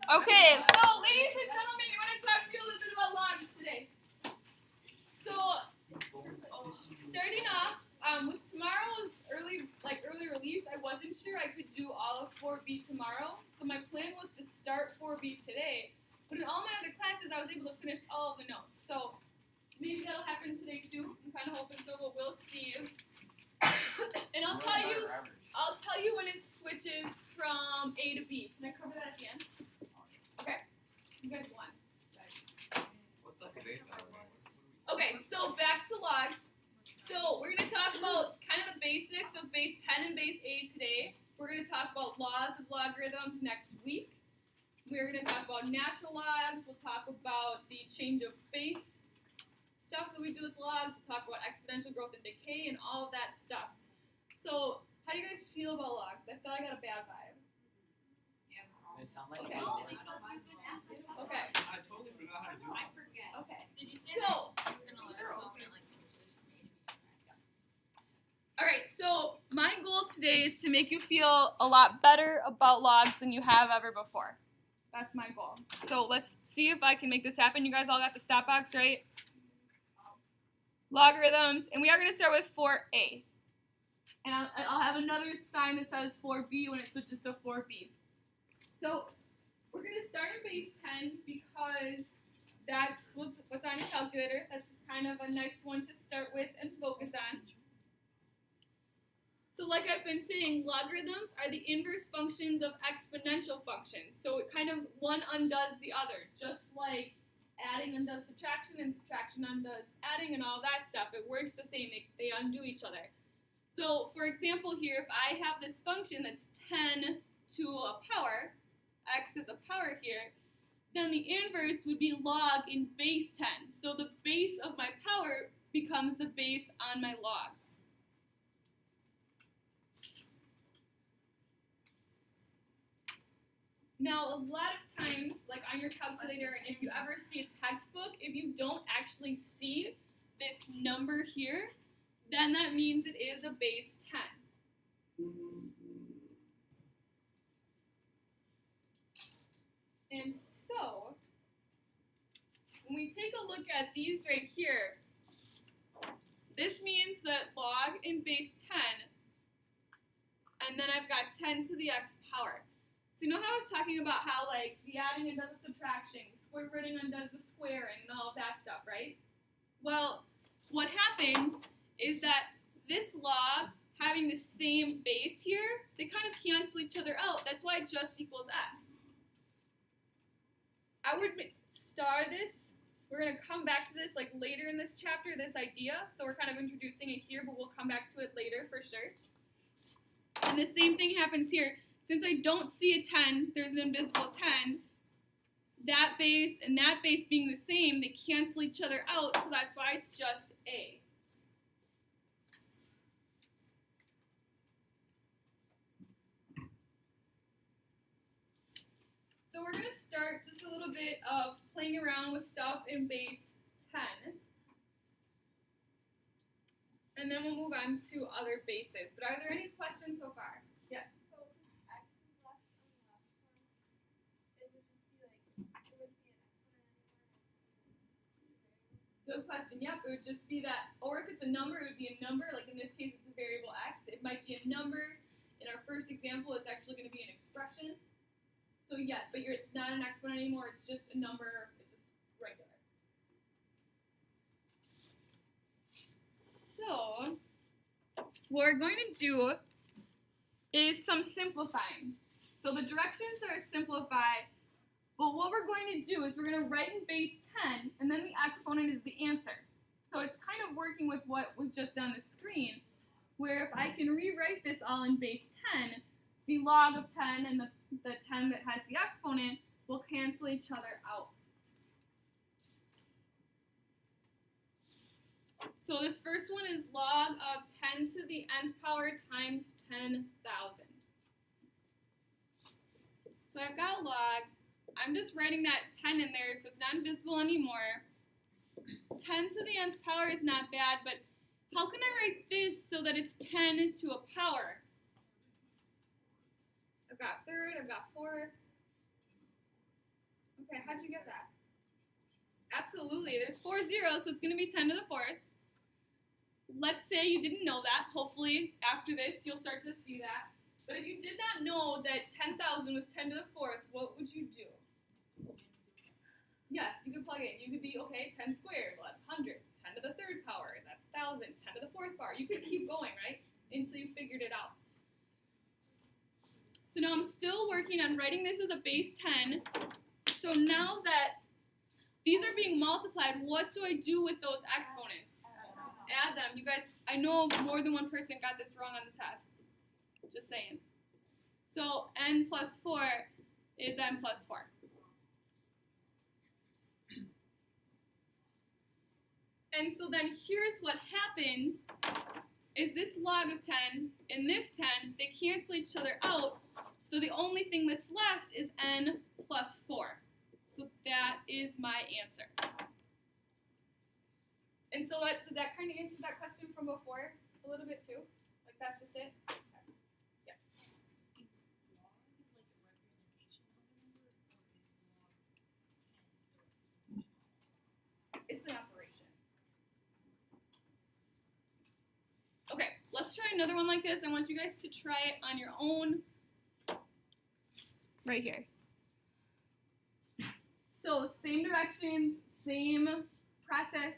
Okay, so ladies and gentlemen, I want to talk to you a little bit about logs today. So, starting off, with tomorrow's early release, I wasn't sure I could do all of 4B tomorrow, so my plan was to start 4B today. But in all my other classes, I was able to finish all of the notes. So maybe that'll happen today too. I'm kind of hoping so, but we'll see. And I'll tell you when it switches from A to B. Can I cover that at the end? Okay. You guys won. Okay, so back to logs. So we're going to talk about kind of the basics of base 10 and base 8 today. We're going to talk about laws of logarithms next week. We're going to talk about natural logs. We'll talk about the change of base stuff that we do with logs. We'll talk about exponential growth and decay and all of that stuff. So how do you guys feel about logs? I thought I got a bad vibe. They sound like Okay. Okay. I totally forgot how to do it. I forget. Okay. Did you say So, that you're gonna let us know when it like switches from A to B? all right, so my goal today is to make you feel a lot better about logs than you have ever before. That's my goal. So let's see if I can make this happen. You guys all got the stop box, right? Logarithms, and we are going to start with 4a. And I'll have another sign that says 4b when it switches to 4b. So we're going to start in base 10 because that's what's on your calculator. That's just kind of a nice one to start with and focus on. So like I've been saying, logarithms are the inverse functions of exponential functions. So it kind of one undoes the other, just like adding undoes subtraction and subtraction undoes adding and all that stuff. It works the same. They undo each other. So for example here, if I have this function that's 10 to a power, x is a power here, then the inverse would be log in base 10. So the base of my power becomes the base on my log. Now, a lot of times, like on your calculator, and if you ever see a textbook, if you don't actually see this number here, then that means it is a base 10. And so, when we take a look at these right here, this means that log in base 10, and then I've got 10 to the x power. So you know how I was talking about how like the adding undoes the subtraction, square rooting undoes the squaring, and all of that stuff, right? Well, what happens is that this log having the same base here, they kind of cancel each other out. That's why it just equals x. I would star this. We're going to come back to this like later in this chapter, this idea. So we're kind of introducing it here, but we'll come back to it later for sure. And the same thing happens here. Since I don't see a 10, there's an invisible 10. That base and that base being the same, they cancel each other out, so that's why it's just a. So we're going to start just a little bit of playing around with stuff in base 10. And then we'll move on to other bases. But are there any questions so far? Yes. Good question. Yep, it would just be that, or if it's a number, it would be a number. Like in this case, it's a variable x. It might be a number. In our first example, it's actually going to be an expression. So yeah, but it's not an exponent anymore. It's just a number. It's just regular. So what we're going to do is some simplifying. So the directions are simplified. But what we're going to do is we're going to write in base 10, and then the exponent is the answer. So it's kind of working with what was just on the screen, where if I can rewrite this all in base 10, the log of 10 and the 10 that has the exponent will cancel each other out. So this first one is log of 10 to the nth power times 10,000. So I've got log. I'm just writing that 10 in there, so it's not invisible anymore. 10 to the nth power is not bad, but how can I write this so that it's 10 to a power? I've got third, I've got fourth. Okay, how'd you get that? Absolutely. There's 4 zeros, so it's going to be 10 to the 4th. Let's say you didn't know that. Hopefully, after this, you'll start to see that. But if you did not know that 10,000 was 10 to the 4th, what would you do? Yes, you could plug in. You could be, okay, 10 squared, well, that's 100. 10 to the 3rd power, that's 1,000. 10 to the 4th power. You could keep going, right? Until you figured it out. So now I'm still working on writing this as a base 10. So now that these are being multiplied, what do I do with those exponents? Add them. You guys, I know more than one person got this wrong on the test. Just saying. So n plus 4 is n plus 4. And so then here's what happens is this log of 10 and this 10, they cancel each other out. So the only thing that's left is n plus 4. So that is my answer. And so does that kind of answer that question from before a little bit too? Like that's just it? Yes. It's an operation. Okay, let's try another one like this. I want you guys to try it on your own. Right here. So same directions, same process.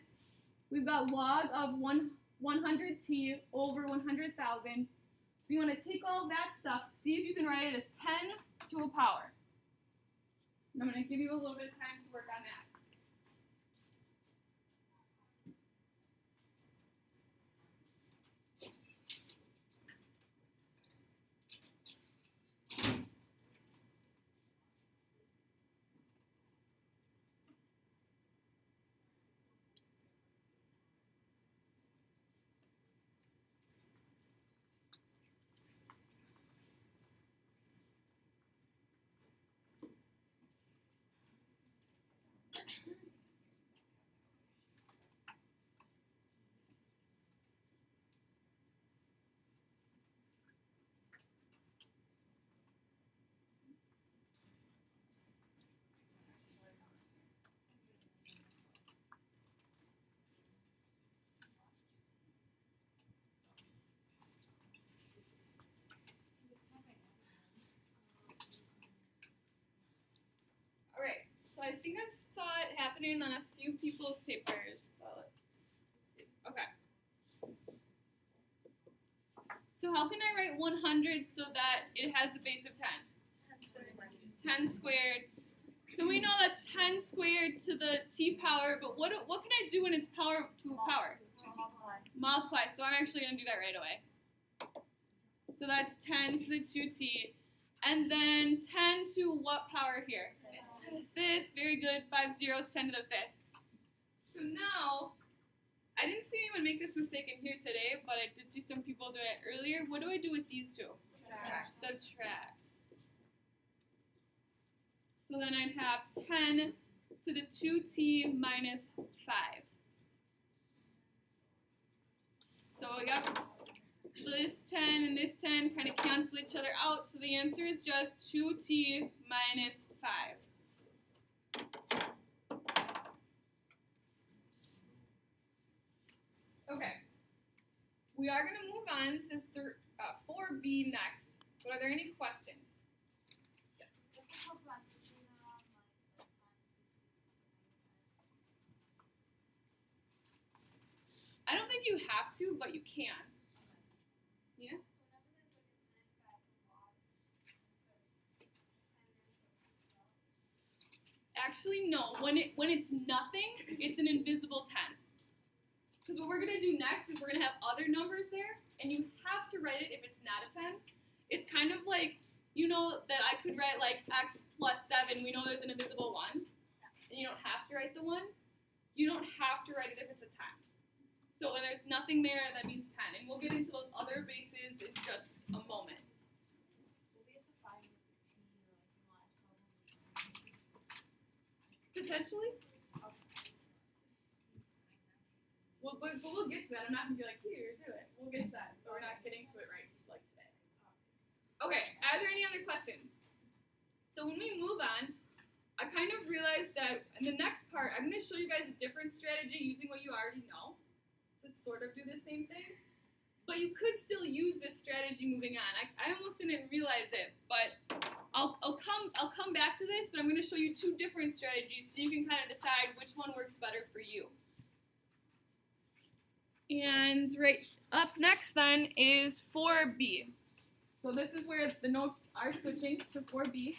We've got log of 100t over 100,000. So you want to take all that stuff, see if you can write it as 10 to a power. And I'm going to give you a little bit of time to work on that. Alright, so I think I saw it happening on a few people's papers. So let's see. Okay. So how can I write 100 so that it has a base of 10? 10 squared. So we know that's 10 squared to the t power, but what can I do when it's power to a power? Multiply. So I'm actually going to do that right away. So that's 10 to the 2t. And then 10 to what power here? 5th. Very good. 5 zeros, 10 to the 5th. So now, I didn't see anyone make this mistake in here today, but I did see some people do it earlier. What do I do with these two? Subtract. So then I'd have 10 to the 2t minus 5. So we got this 10 and this 10 kind of cancel each other out. So the answer is just 2t minus 5. Okay. We are going to move on to 4b next. But are there any questions? Yes. I don't think you have to, but you can. Yeah? Actually, no. When it's nothing, it's an invisible 10. Because what we're going to do next is we're going to have other numbers there, and you have to write it if it's not a 10. It's kind of like, you know that I could write like x plus 7. We know there's an invisible 1, and you don't have to write the 1. You don't have to write it if it's a 10. So when there's nothing there, that means 10. And we'll get into those other bases in just a moment. Potentially. We'll get to that. I'm not going to be like, here, do it. We'll get to that. But we're not getting to it right like today. Okay, are there any other questions? So when we move on, I kind of realized that in the next part, I'm going to show you guys a different strategy using what you already know to sort of do the same thing. But you could still use this strategy moving on. I almost didn't realize it, but I'll come back to this, but I'm going to show you two different strategies so you can kind of decide which one works better for you. And right up next then is 4b. So this is where the notes are switching to 4b.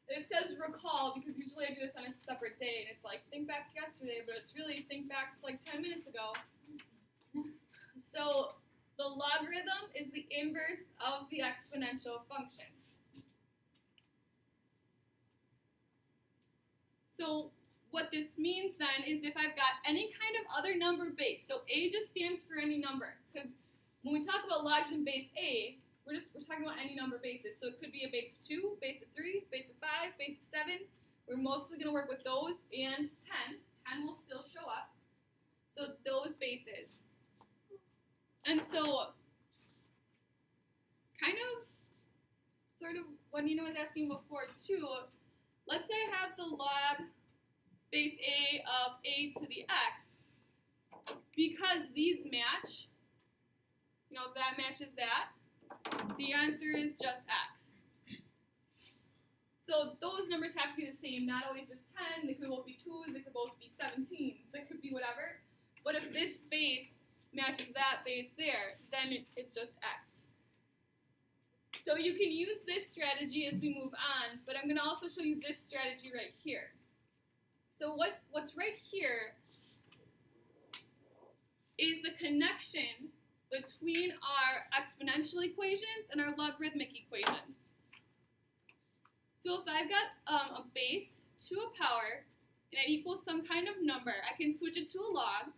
It says recall because usually I do this on a separate day and it's like think back to yesterday, but it's really think back to like 10 minutes ago. So the logarithm is the inverse of the exponential function. So what this means then is if I've got any kind of other number base, so a just stands for any number, because when we talk about logarithm base a, we're talking about any number bases. So it could be a base of 2, base of 3, base of 5, base of 7. We're mostly going to work with those and 10. 10 will still show up. So those bases. And so kind of sort of what Nina was asking before too, let's say I have the log base a of a to the x. Because these match, that matches that, the answer is just x. So those numbers have to be the same, not always just 10. They could both be 2s, they could both be 17s, they could be whatever. But if this base matches that base there, then it's just x. So you can use this strategy as we move on, but I'm going to also show you this strategy right here. So what's right here is the connection between our exponential equations and our logarithmic equations. So if I've got a base to a power and it equals some kind of number, I can switch it to a log.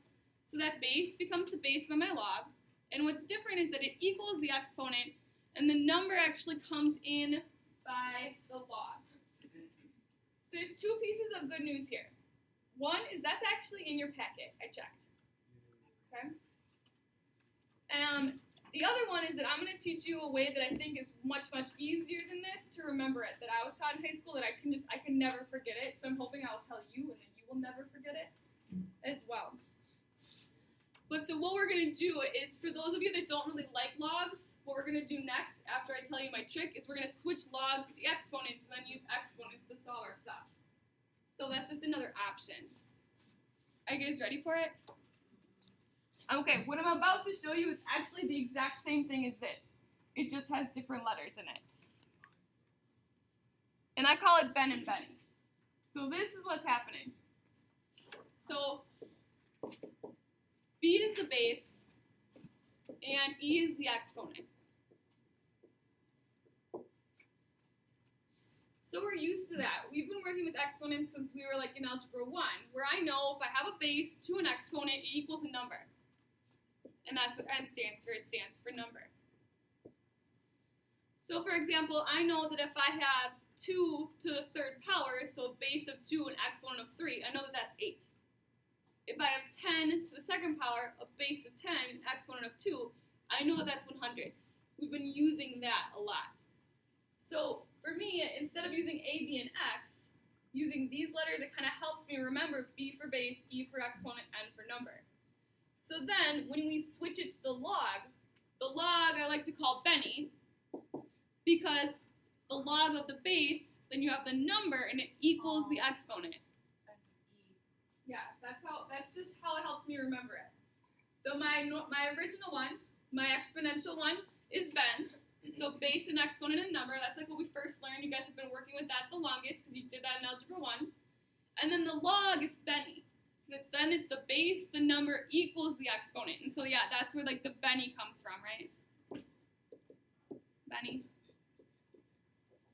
So that base becomes the base of my log. And what's different is that it equals the exponent and the number actually comes in by the log. So there's two pieces of good news here. One is that's actually in your packet. I checked. Okay. The other one is that I'm going to teach you a way that I think is much, much easier than this to remember it, that I was taught in high school that I can never forget it. So I'm hoping I will tell you and then you will never forget it as well. But so what we're going to do is, for those of you that don't really like logs, what we're going to do next after I tell you my trick is we're going to switch logs to exponents and then use exponents to solve our stuff. So that's just another option. Are you guys ready for it? Okay, what I'm about to show you is actually the exact same thing as this. It just has different letters in it. And I call it Ben and Benny. So this is what's happening. So B is the base, and E is the exponent. So we're used to that. We've been working with exponents since we were in Algebra 1, where I know if I have a base to an exponent, it equals a number. And that's what N stands for. It stands for number. So for example, I know that if I have 2 to the third power, so a base of 2 and exponent of 3, I know that that's 8. If I have 10 to the second power, a base of 10 and exponent of 2, I know that that's 100. We've been using that a lot. So for me, instead of using A, B, and X, using these letters, it kind of helps me remember B for base, E for exponent, N for number. So then, when we switch it to the log I like to call Benny, because the log of the base, then you have the number, and it equals the exponent. Yeah, that's just how it helps me remember it. So my original one, my exponential one, is Ben. So base and exponent and number, that's like what we first learned. You guys have been working with that the longest, because you did that in Algebra 1. And then the log is Benny. Then it's the base, the number equals the exponent. And so yeah, that's where the Benny comes from, right? Benny.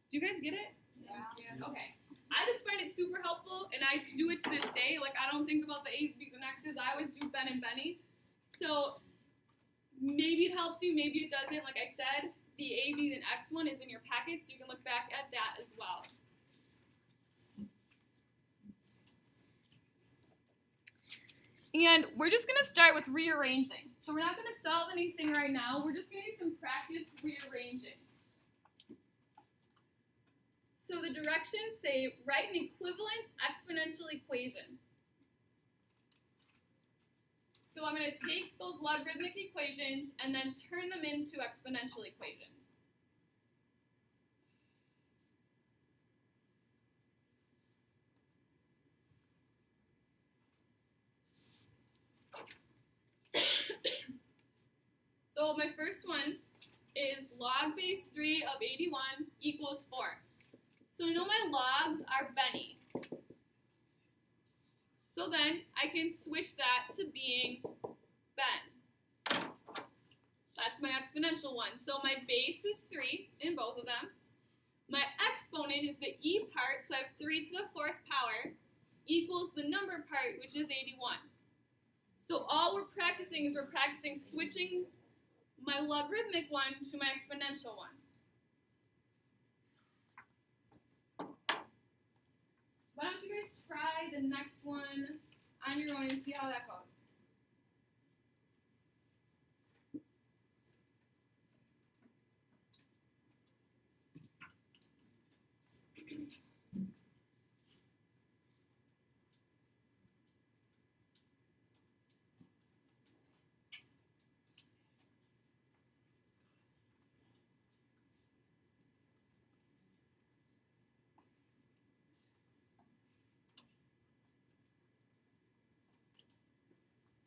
Do you guys get it? Yeah. Okay. I just find it super helpful, and I do it to this day. I don't think about the A's, B's, and X's. I always do Ben and Benny. So maybe it helps you, maybe it doesn't. Like I said, the A, B, and X one is in your packet, so you can look back at that as well. And we're just going to start with rearranging. So we're not going to solve anything right now. We're just going to need some practice rearranging. the directions say write an equivalent exponential equation. So I'm going to take those logarithmic equations and then turn them into exponential equations. So my first one is log base 3 of 81 equals 4. So I know my logs are Benny. So then I can switch that to being Ben. That's my exponential one. So my base is 3 in both of them. My exponent is the e part, so I have 3 to the 4th power equals the number part, which is 81. So all we're practicing is switching my logarithmic one to my exponential one. Why don't you guys try the next one on your own and see how that goes?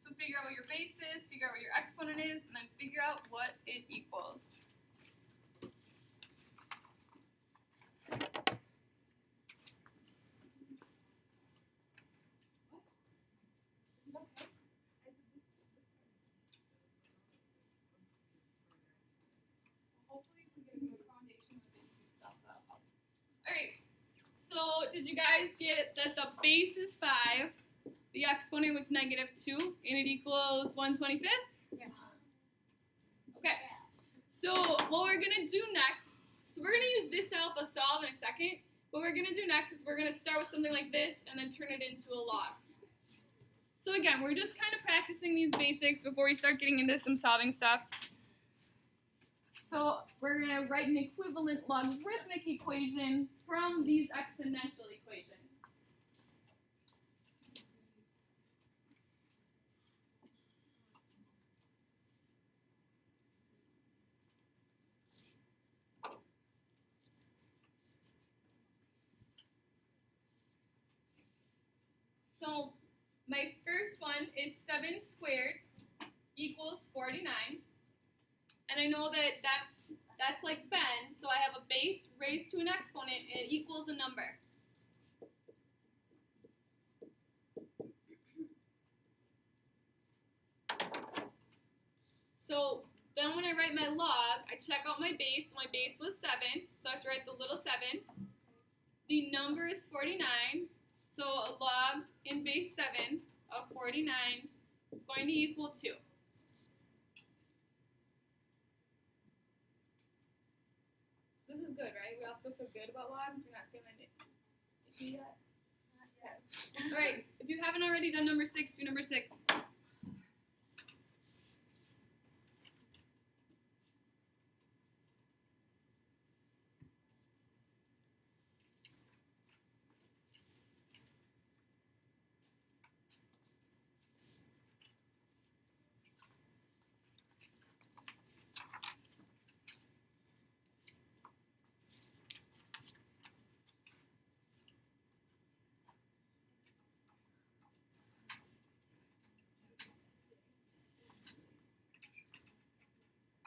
So figure out what your base is, figure out what your exponent is, and then figure out what it equals. Hopefully we can get a good foundation with basic stuff that'll help. Alright, so did you guys get that the base is 5? The exponent was -2, and it equals 1/25? Yeah. Okay. So what we're going to do next, so we're going to use this to help us solve in a second. What we're going to do next is we're going to start with something like this and then turn it into a log. So again, we're just kind of practicing these basics before we start getting into some solving stuff. So we're going to write an equivalent logarithmic equation from these exponential equations. So my first one is 7 squared equals 49. And I know that that's like Ben, so I have a base raised to an exponent, and it equals a number. So then when I write my log, I check out my base. My base was 7, so I have to write the little 7. The number is 49. So a log in base 7 of 49 is going to equal 2. So this is good, right? We all still feel good about logs? We're not feeling it yet? Not yet. All right. If you haven't already done number 6, do number 6.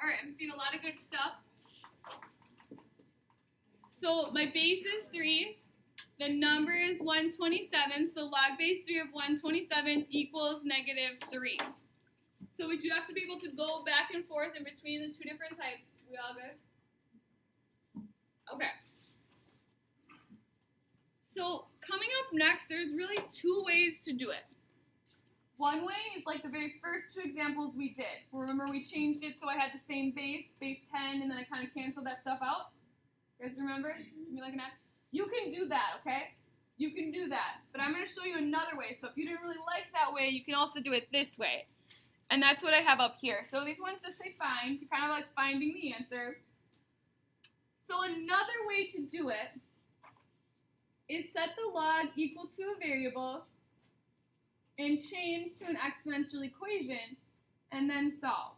All right, I'm seeing a lot of good stuff. So my base is 3. The number is 127. So log base 3 of 127 equals -3. So we do have to be able to go back and forth in between the two different types. We all good? Okay. So coming up next, there's really 2 ways to do it. One way is like the very first 2 examples we did. Remember, we changed it so I had the same base 10, and then I kind of canceled that stuff out. You guys remember? Me like that? You can do that, okay? You can do that. But I'm going to show you another way. So if you didn't really like that way, you can also do it this way. And that's what I have up here. So these ones just say find. You're kind of like finding the answer. So another way to do it is set the log equal to a variable and change to an exponential equation and then solve.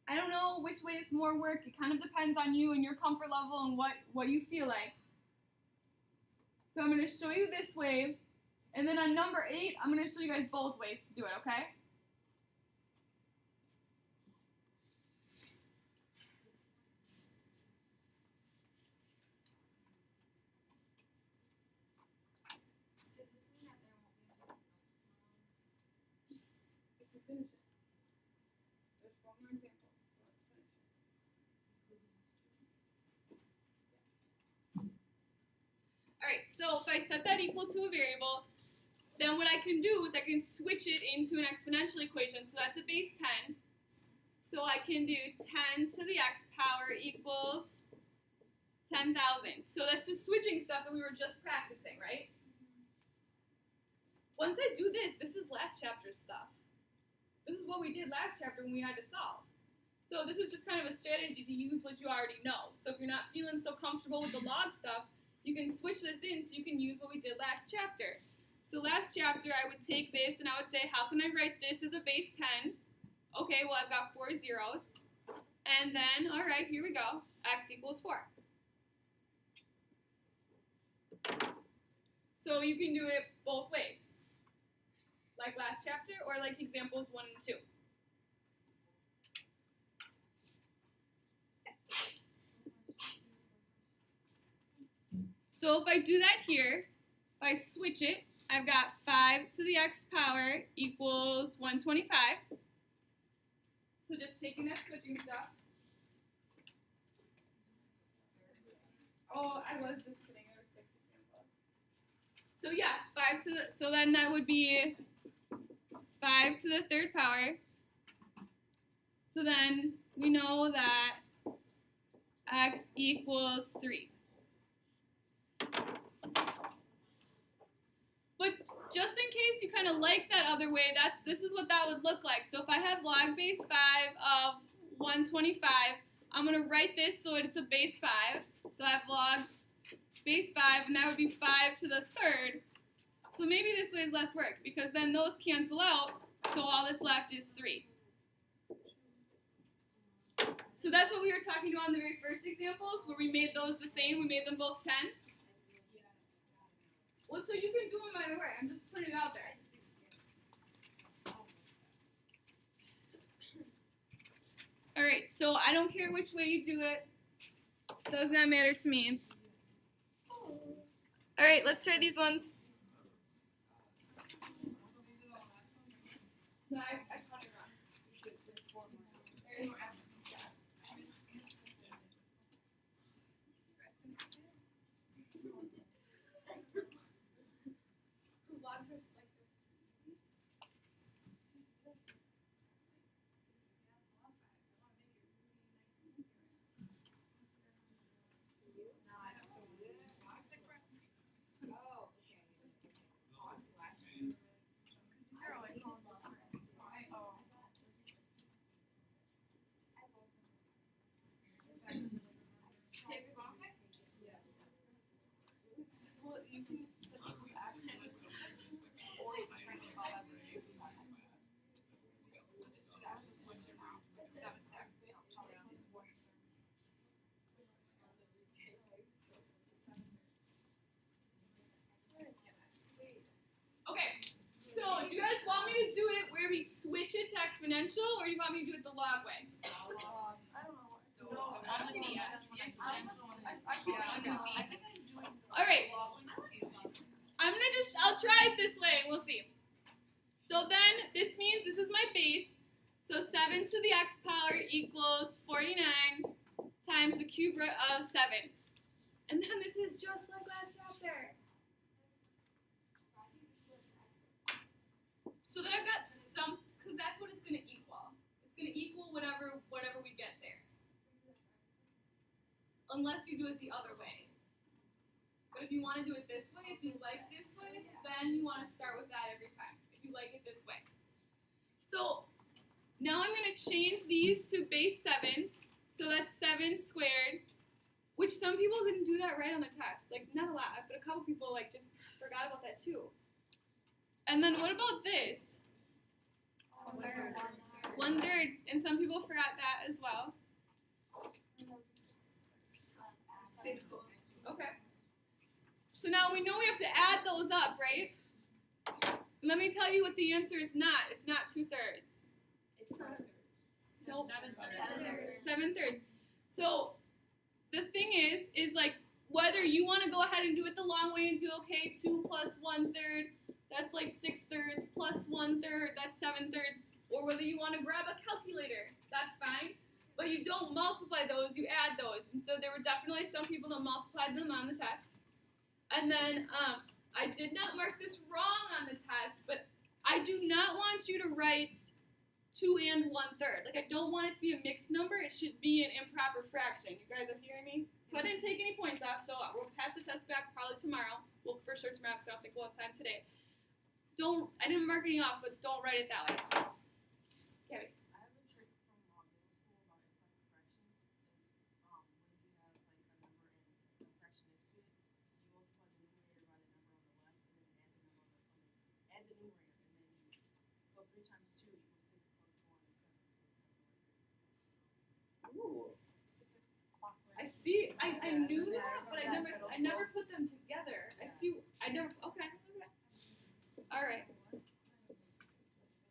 I don't know which way is more work. It kind of depends on you and your comfort level and what you feel like. So I'm going to show you this way, and then on number 8, I'm going to show you guys both ways to do it, okay? Finish it. There's 4 more examples, so let's finish it. Alright, so if I set that equal to a variable, then what I can do is I can switch it into an exponential equation. So that's a base 10. So I can do 10 to the x power equals 10,000. So that's the switching stuff that we were just practicing, right? Once I do this, this is last chapter's stuff. This is what we did last chapter when we had to solve. So this is just kind of a strategy to use what you already know. So if you're not feeling so comfortable with the log stuff, you can switch this in so you can use what we did last chapter. So last chapter, I would take this and I would say, how can I write this as a base 10? Okay, well, I've got 4 zeros. And then, all right, here we go. X equals 4. So you can do it both ways. Like last chapter, or like examples 1 and 2. So if I do that here, if I switch it, I've got 5 to the x power equals 125. So just taking that switching stuff. Oh, I was just kidding. There were 6 examples. So yeah, 5 to the, so then that would be 5 to the 3rd power. So then we know that x equals 3. But just in case you kind of like that other way, this is what that would look like. So if I have log base 5 of 125, I'm going to write this so it's a base 5. So I have log base 5, and that would be 5 to the 3rd. So maybe this way is less work, because then those cancel out, so all that's left is 3. So that's what we were talking about in the very first examples, where we made those the same. We made them both 10. Well, so you can do them either way. I'm just putting it out there. All right, so I don't care which way you do it. Does not matter to me. All right, let's try these ones. No, I caught it wrong. Switch it to exponential, or you want me to do it the log way? I don't know. All right. I'll try it this way, and we'll see. So then, this means this is my base. So 7 to the x power equals 49 times the cube root of 7. And then this is just like last chapter. So then I've got some, because that's what it's going to equal. It's going to equal whatever we get there. Unless you do it the other way. But if you want to do it this way, if you like this way, then you want to start with that every time. If you like it this way. So now I'm going to change these to base 7s. So that's 7 squared which some people didn't do that right on the test. Like, not a lot, but a couple people, like, just forgot about that too. And then what about this? 1/3, and some people forgot that as well. Okay. So now we know we have to add those up, right? Let me tell you what the answer is not. It's not 2/3. Nope. 7/3. So the thing is like whether you want to go ahead and do it the long way and do 2 plus 1/3, that's like 6/3 plus 1/3, that's 7/3, or whether you want to grab a calculator, that's fine. But you don't multiply those, you add those. And so there were definitely some people that multiplied them on the test. And then I did not mark this wrong on the test, but I do not want you to write 2 and 1/3. Like, I don't want it to be a mixed number. It should be an improper fraction. You guys are hearing me? So I didn't take any points off, so we'll pass the test back probably tomorrow. Well, for sure tomorrow, because I don't think we'll have time today. I didn't mark any off, but don't write it that way. Okay. I have a trick from middle school about improper fractions. Is when you have like a number and a fraction next to it, you multiply the numerator by the number on the left, and then add the numerator, and then so 3 times 2 equals 6 plus 1 is 7. So 7. Ooh. It's a clockwise. I see. I knew Yeah, that, but I yeah, never put them together. I see. I never. Okay. All right.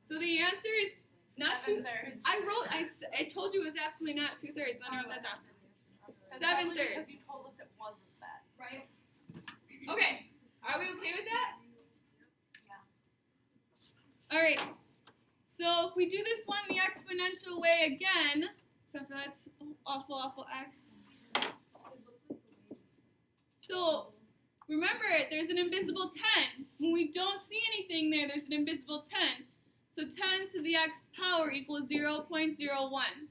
So the answer is not 2/3. I told you it was absolutely not 2/3. Then I wrote that down. 7/3. Because you told us it wasn't that. Right. Okay. Are we okay with that? Yeah. All right. So if we do this one the exponential way again, except for that's awful x. So remember, there's an invisible 10. When we don't see anything there, there's an invisible 10. So 10 to the x power equals 0.01.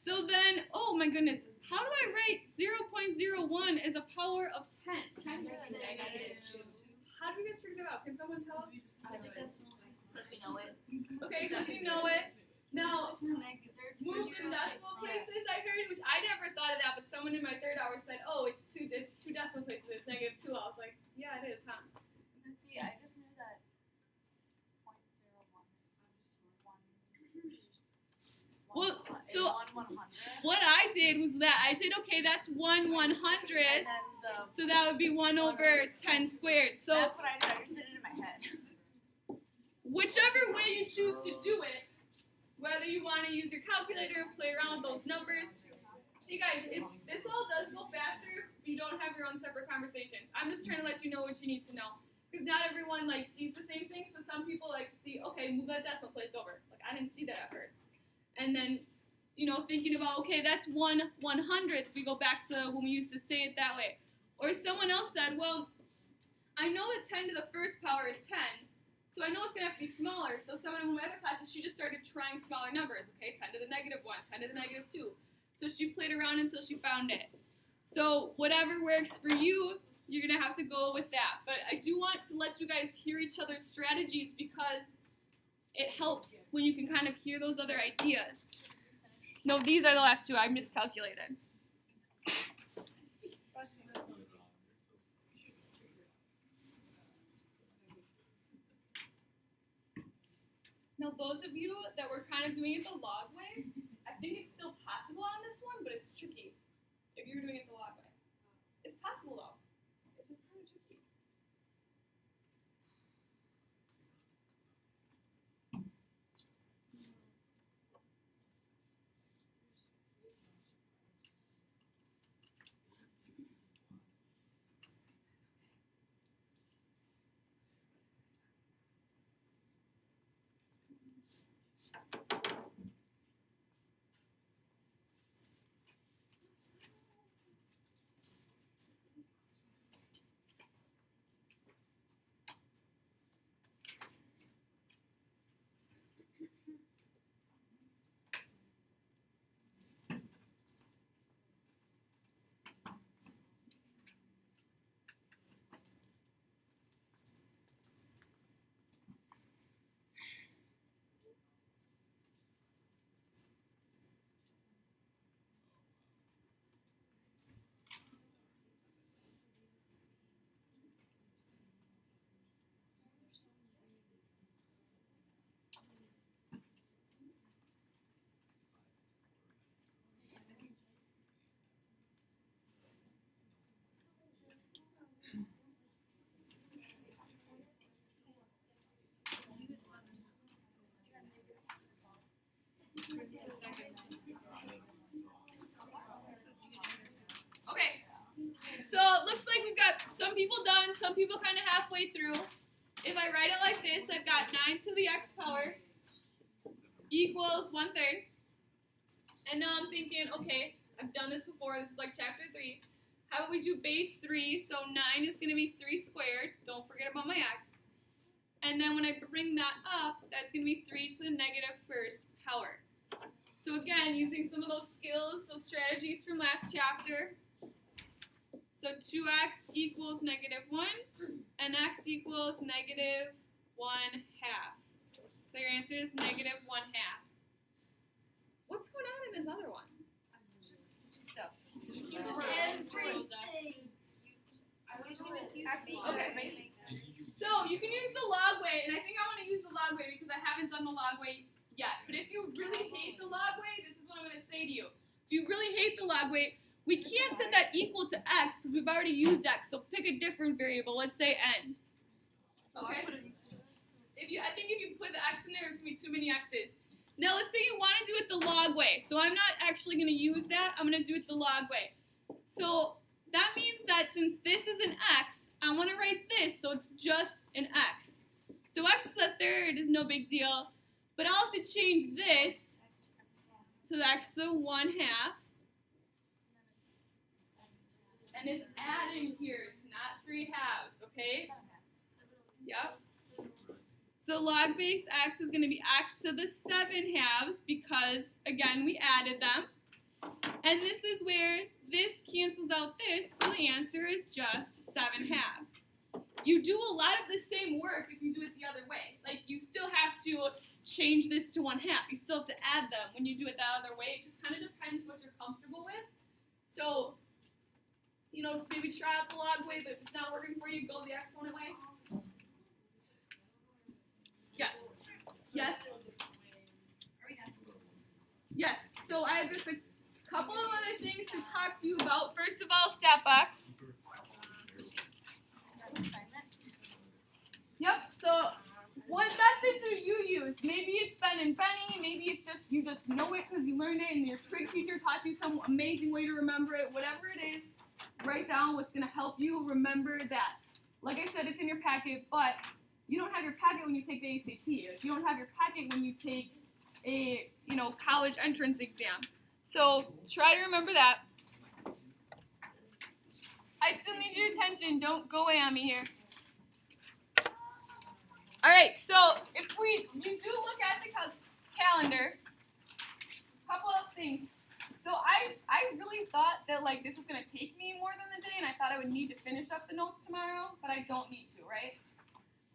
So then, oh my goodness, how do I write 0.01 as a power of 10? 10 Negative 2. How do you guys figure that out? Can someone tell us? Because we know it. Okay, because you know it. Now, It's just negative. move to decimal places, I heard, which I never thought of that, but someone in my 3rd hour said, oh, it's two decimal places, it's -2. I was like, yeah, it is, huh? And see, I just knew that 0.01 is 1. Well, so 1/100. what I did was that I did, okay, that's 1/100, And then the so that would be 1/10 squared. So that's what I did. I just did it in my head. whichever way you choose to do it, whether you want to use your calculator and play around with those numbers. Hey guys, this all does go faster if you don't have your own separate conversations. I'm just trying to let you know what you need to know. Because not everyone like sees the same thing, so some people like see, okay, move that decimal place over. Like I didn't see that at first. And then, thinking about, okay, that's 1/100th, we go back to when we used to say it that way. Or someone else said, well, I know that 10 to the first power is 10, so I know it's going to have to be smaller. So someone in one of my other classes, she just started trying smaller numbers. Okay, 10 to the -1, 10 to the -2. So she played around until she found it. So whatever works for you, you're going to have to go with that. But I do want to let you guys hear each other's strategies because it helps when you can kind of hear those other ideas. No, these are the last 2. I miscalculated. Now, those of you that were kind of doing it the log way, I think it's still possible on this one, but it's tricky if you're doing it the log way. It's possible, though. It's just kind of tricky. some people kind of halfway through. If I write it like this, I've got 9 to the x power equals 1/3. And now I'm thinking, okay, I've done this before. This is like chapter 3. How about we do base 3? So 9 is going to be 3 squared. Don't forget about my x. And then when I bring that up, that's going to be 3 to the negative first power. So again, using some of those skills, those strategies from last chapter. So 2x equals -1, and x equals -1/2. So your answer is -1/2. What's going on in this other one? It's just stuff. Just Okay. So you can use the log way, and I think I want to use the log way because I haven't done the log way yet. But if you really hate the log way, this is what I'm going to say to you. If you really hate the log way, we can't set that equal to x because we've already used x. So pick a different variable. Let's say n. Okay. I think if you put the x in there, there's going to be too many x's. Now let's say you want to do it the log way. So I'm not actually going to use that. I'm going to do it the log way. So that means that since this is an x, I want to write this so it's just an x. So x to the third is no big deal. But I'll have to change this to the x to the 1/2. And it's adding here. It's not 3/2, okay? Yep. So log base x is going to be x to the 7/2 because, again, we added them. And this is where this cancels out this, so the answer is just 7/2. You do a lot of the same work if you do it the other way. Like, you still have to change this to 1/2. You still have to add them when you do it that other way. It just kind of depends what you're comfortable with. So, maybe try out the log way, but if it's not working for you, go the exponent way. Yes. Yes? Yes. So I have just a couple of other things to talk to you about. First of all, stat box. Yep. So what method do you use? Maybe it's Ben and Benny. Maybe it's just you just know it because you learned it and your trig teacher taught you some amazing way to remember it. Whatever it is, write down what's going to help you remember that. Like I said, it's in your packet, but you don't have your packet when you take the ACT. You don't have your packet when you take a college entrance exam. So try to remember that. I still need your attention. Don't go away on me here. All right, so if you do look at the calendar, a couple of things. So I really thought that this was going to take me more than the day, and I thought I would need to finish up the notes tomorrow, but I don't need to, right?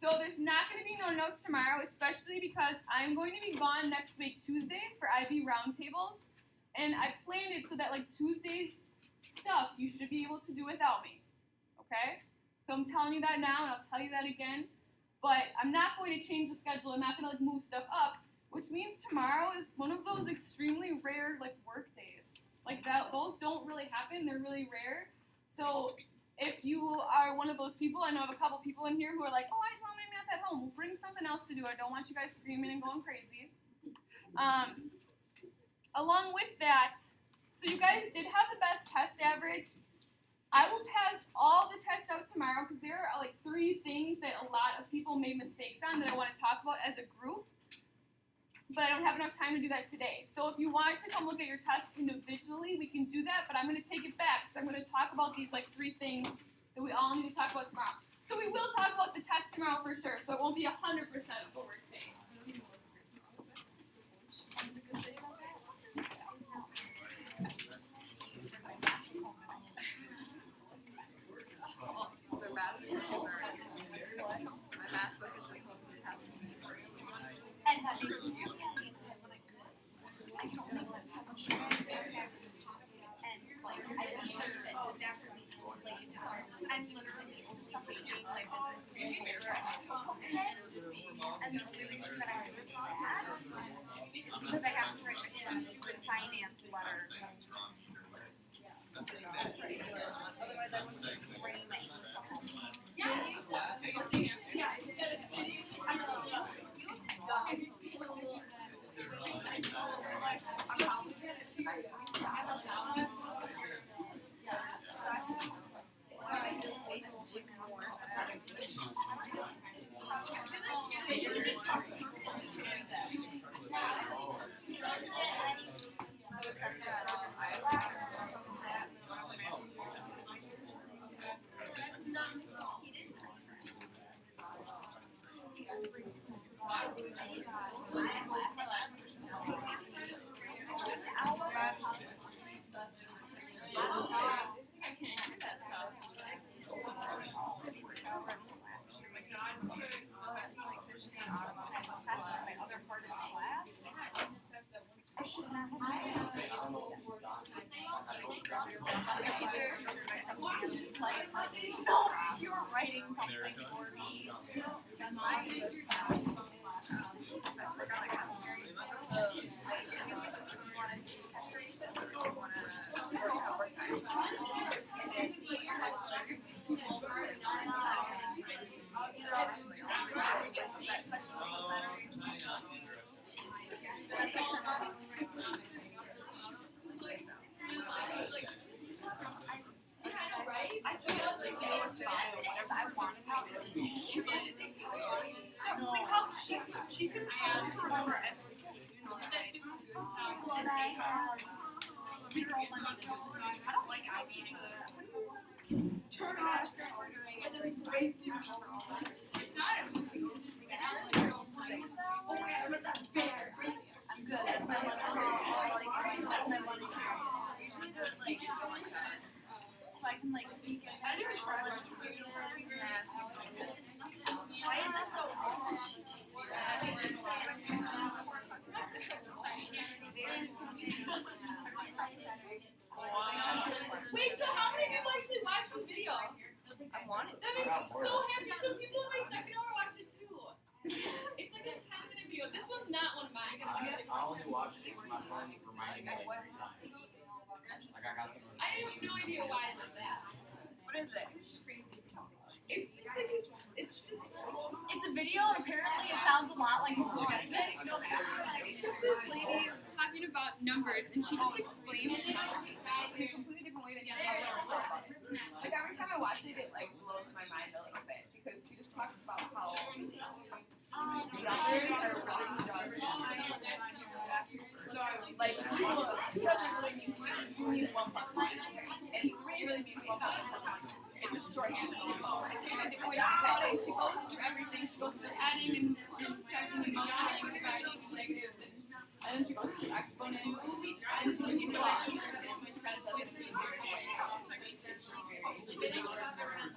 So there's not going to be no notes tomorrow, especially because I'm going to be gone next week, Tuesday, for IB roundtables. And I planned it so that Tuesday's stuff you should be able to do without me. Okay? So I'm telling you that now, and I'll tell you that again. But I'm not going to change the schedule. I'm not going to move stuff up, which means tomorrow is one of those extremely rare work days. Those don't really happen. They're really rare. So if you are one of those people, I know I have a couple people in here who are like, oh, I taught my math at home. We'll bring something else to do. I don't want you guys screaming and going crazy. Along with that, so you guys did have the best test average. I will pass all the tests out tomorrow because there are 3 things that a lot of people made mistakes on that I want to talk about as a group. But I don't have enough time to do that today. So if you want to come look at your tests individually, we can do that. But I'm going to take it back because I'm going to talk about these 3 things that we all need to talk about tomorrow. So we will talk about the test tomorrow for sure. So it won't be 100% of what we're saying. And that makes you I'm literally something like this. I can't hear that stuff. No, you're writing something for me. She's gonna tell us to remember everything. And I have 0 money. I don't like IB. Turn and ask her ordering and then break you. I'm good. That's my lunch. That's my lunch. Usually do it like so I can like sneak in. I didn't even try lunch. Why is this so awkward? Wait, so how many people actually watched the video? I want it. That makes me so happy. So people in my second hour watched it too. It's like a 10-minute video. This one's not one of mine. I only watched it on my phone reminding me every time. Like I got the I have no idea why I did that. What is it? It's just like It's a video and apparently it sounds a lot like Mrs. Jensen. it's just this lady talking about numbers, and she just explains numbers in a completely different way than you know. Like every time I watch it, it like blows my mind a little bit because she just talks about how numbers are really so like two doesn't really mean 1 plus 1, and 3 really means 1 plus 1. It's a shorthand. And she goes through everything. She goes through adding and subtracting and multiplying and dividing and negatives, and then she goes through exponents, and she goes through lots. She kind of does it in a weird way.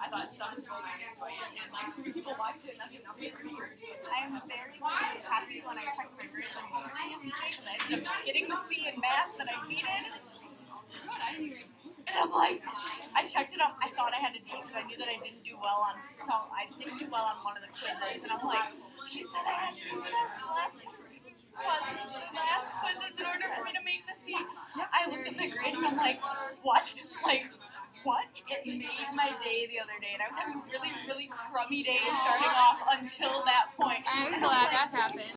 I thought some people might enjoy it, and like 3 people watched it, and that's enough for me. I'm very happy when I checked my grades on homework yesterday because I ended up getting the C in math that I needed. Good, I didn't even. And I'm like, I checked it up. I thought I had a D because I knew that I didn't do well on I didn't do well on one of the quizzes, and I'm like, she said I had to do last quizzes in order for me to make the C. I looked at my grade and I'm like, what? Like, what? It made my day the other day, and I was having really, really crummy days starting off until that point. I'm And I was glad like, that happened.